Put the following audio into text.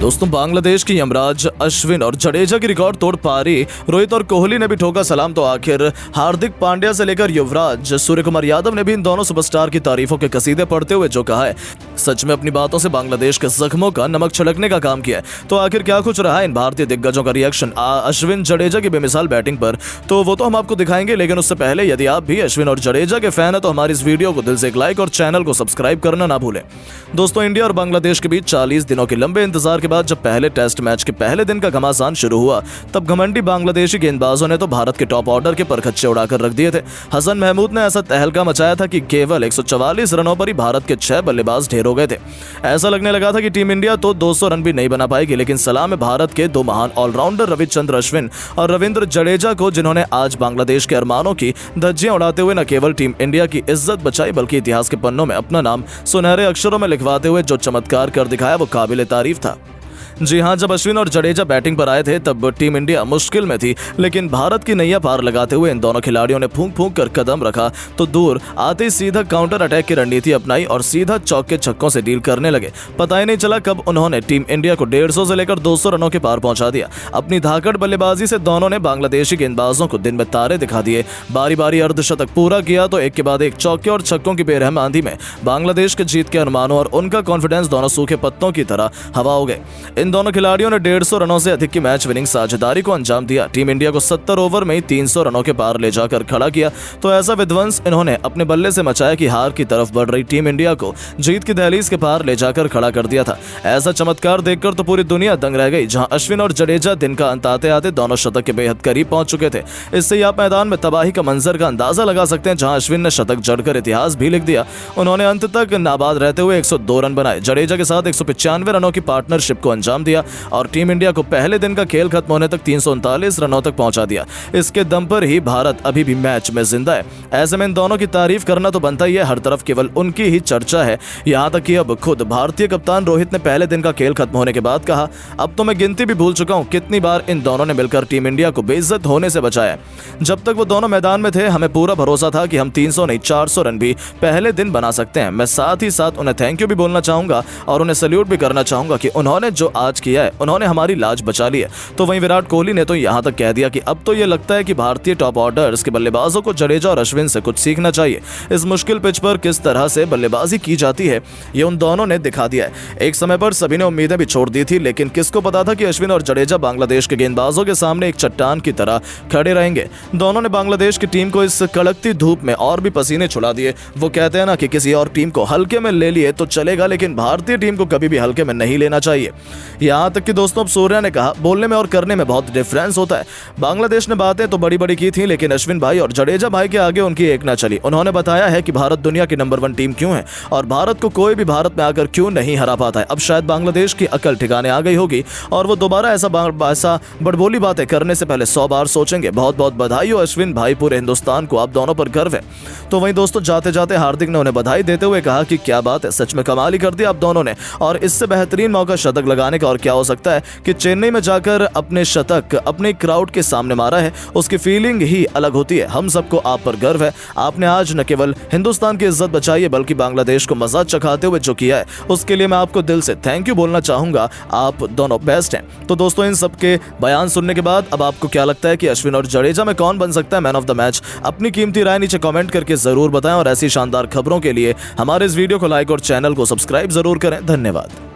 दोस्तों, बांग्लादेश की यमराज अश्विन और जडेजा की रिकॉर्ड तोड़ पारी रोहित और कोहली ने भी ठोका सलाम। तो आखिर हार्दिक पांड्या से लेकर युवराज सूर्यकुमार यादव ने भी इन दोनों सुपरस्टार की तारीफों के कसीदे पढ़ते हुए जो कहा है, सच में अपनी बातों से बांग्लादेश के जख्मों का नमक छिड़कने का काम किया है। तो आखिर क्या कुछ रहा है इन भारतीय दिग्गजों का रिएक्शन अश्विन जडेजा की बेमिसाल बैटिंग पर, तो वो तो हम आपको दिखाएंगे। लेकिन उससे पहले यदि आप भी अश्विन और जडेजा के फैन है तो हमारी इस वीडियो को दिल से एक लाइक और चैनल को सब्सक्राइब करना ना भूलें। दोस्तों, इंडिया और बांग्लादेश के बीच 40 दिनों के लंबे इंतजार के बाद जब पहले टेस्ट मैच के पहले दिन का घमासान शुरू हुआ, तब घमंडी बांग्लादेशी गेंदबाजों ने तो भारत के टॉप ऑर्डर के परखच्चे उड़ाकर रख दिए थे। हसन महमूद ने ऐसा तहलका मचाया था कि केवल 144 रनों पर ही भारत के 6 बल्लेबाज ढेर हो गए थे। ऐसा लगने लगा था कि टीम इंडिया तो 200 रन भी नहीं बना पाएगी। लेकिन सलाम है भारत के दो महान ऑलराउंडर रविचंद्र अश्विन और रविंद्र जडेजा को, जिन्होंने आज बांग्लादेश के अरमानों की धज्जियां उड़ाते हुए न केवल टीम इंडिया की इज्जत बचाई बल्कि इतिहास के पन्नों में अपना नाम सुनहरे अक्षरों में लिखवाते हुए जो चमत्कार कर दिखाया वो काबिल तारीफ था। जी हां, जब अश्विन और जडेजा बैटिंग पर आए थे तब टीम इंडिया मुश्किल में थी, लेकिन भारत की नैया पार लगाते हुए इन दोनों खिलाड़ियों ने फूंक फूंक कर कदम रखा तो दूर आते ही सीधा काउंटर अटैक की रणनीति अपनाई और सीधा चौके छक्कों से डील करने लगे। पता ही नहीं चला कब उन्होंने टीम इंडिया को 150 से लेकर 200 रनों के पार पहुंचा दिया। अपनी धाकड़ बल्लेबाजी से दोनों ने बांग्लादेशी गेंदबाजों को दिन में तारे दिखा दिए। बारी बारी अर्धशतक पूरा किया तो एक के बाद एक चौके और छक्कों की बेरहम आंधी में बांग्लादेश के जीत के अनुमानों और उनका कॉन्फिडेंस दोनों सूखे पत्तों की तरह हवा हो गए। इन दोनों खिलाड़ियों ने 150 रनों से अधिक की मैच विनिंग साझेदारी को अंजाम दिया। टीम इंडिया को 70 ओवर में ही 300 रनों के पार ले जाकर खड़ा किया। तो ऐसा विध्वंस इन्होंने अपने बल्ले से मचाया कि हार की तरफ बढ़ रही टीम इंडिया को जीत की दहलीज के पार ले जाकर खड़ा कर दिया था। ऐसा चमत्कार देखकर तो पूरी दुनिया दंग रह गई, जहां अश्विन और जडेजा दिन का अंत आते आते दोनों शतक के बेहद करीब पहुंच चुके थे। इससे ही आप मैदान में तबाही का मंजर का अंदाजा लगा सकते हैं, जहां अश्विन ने शतक जड़कर इतिहास भी लिख दिया। उन्होंने अंत तक नाबाद रहते हुए 102 रन बनाए। जडेजा के साथ 195 रनों की पार्टनरशिप को अंजाम दिया और टीम इंडिया को पहले दिन का खेल खत्म होने तक 339 रनों तक पहुंचा दिया। इसके दम पर ही भारत अभी भी मैच में जिंदा है। ऐसे में इन दोनों की तारीफ करना तो बनता ही है। हर तरफ केवल उनकी ही चर्चा है। यहां तक कि अब खुद भारतीय कप्तान रोहित ने पहले दिन का खेल खत्म होने के बाद कहा, अब तो मैं गिनती भी भूल चुका हूं कितनी बार इन दोनों ने मिलकर टीम इंडिया को बेइज्जत होने से बचाया। जब तक वो दोनों मैदान में थे हमें पूरा भरोसा था कि हम 300 नहीं 400 रन भी पहले दिन बना सकते हैं। मैं साथ ही साथ उन्हें थैंक यू भी बोलना चाहूंगा और उन्हें सैल्यूट भी करना चाहूंगा कि उन्होंने जो आज किया है, उन्होंने हमारी लाज बचा ली है। तो वहीं विराट कोहली ने तो यहां तक कह दिया कि अब तो ये लगता है कि भारतीय टॉप ऑर्डर्स के बल्लेबाजों को जडेजा और अश्विन से कुछ सीखना चाहिए। इस मुश्किल पिच पर किस तरह से बल्लेबाजी की जाती है ये उन दोनों ने दिखा दिया है। एक समय पर सभी ने उम्मीदें भी छोड़ दी थी, लेकिन किसको पता था कि अश्विन और जडेजा बांग्लादेश के गेंदबाजों के सामने एक चट्टान की तरह खड़े रहेंगे। दोनों ने बांग्लादेश की टीम को इस कड़कती धूप में और भी पसीने छुड़ा दिए। वो कहते हैं ना कि किसी और टीम को हल्के में ले लिए तो चलेगा, लेकिन भारतीय टीम को कभी भी हल्के में नहीं लेना चाहिए। यहां तक कि दोस्तों, अब सूर्या ने कहा, बोलने में और करने में बहुत डिफरेंस होता है। बांग्लादेश ने बातें तो बड़ी बड़ी की थी, लेकिन अश्विन भाई और जडेजा भाई के आगे उनकी एक ना चली। उन्होंने बताया है कि भारत दुनिया की नंबर 1 टीम क्यों है और भारत को कोई भी भारत में आकर क्यों नहीं हरा पाता है। अब शायद बांग्लादेश की अकल ठिकाने आ गई होगी और वो दोबारा ऐसा बड़बोली बातें करने से पहले 100 बार सोचेंगे। बहुत बहुत बधाई हो अश्विन भाई, पूरे हिंदुस्तान को आप दोनों पर गर्व है। तो वहीं दोस्तों, जाते जाते हार्दिक ने उन्हें बधाई देते हुए कहा कि क्या बात है, सच में कमाल ही कर दिया आप दोनों ने, और इससे बेहतरीन मौका शतक लगाने का और क्या हो सकता है कि चेन्नई में जाकर अपने शतक अपने क्राउड के सामने मारा है। उसकी फीलिंग ही अलग होती है। हम सबको आप पर गर्व है। आपने आज न केवल हिंदुस्तान की इज्जत बचाई है बल्कि बांग्लादेश को मजा चखाते हुए जो किया है उसके लिए मैं आपको दिल से थैंक यू बोलना चाहूंगा। आप दोनों बेस्ट हैं। तो दोस्तों, इन सबके बयान सुनने के बाद अब आपको क्या लगता है कि अश्विन और जडेजा में कौन बन सकता है मैन ऑफ द मैच? अपनी कीमती राय नीचे कमेंट करके जरूर बताएं और ऐसी शानदार खबरों के लिए हमारे इस वीडियो को लाइक और चैनल को सब्सक्राइब जरूर करें। धन्यवाद।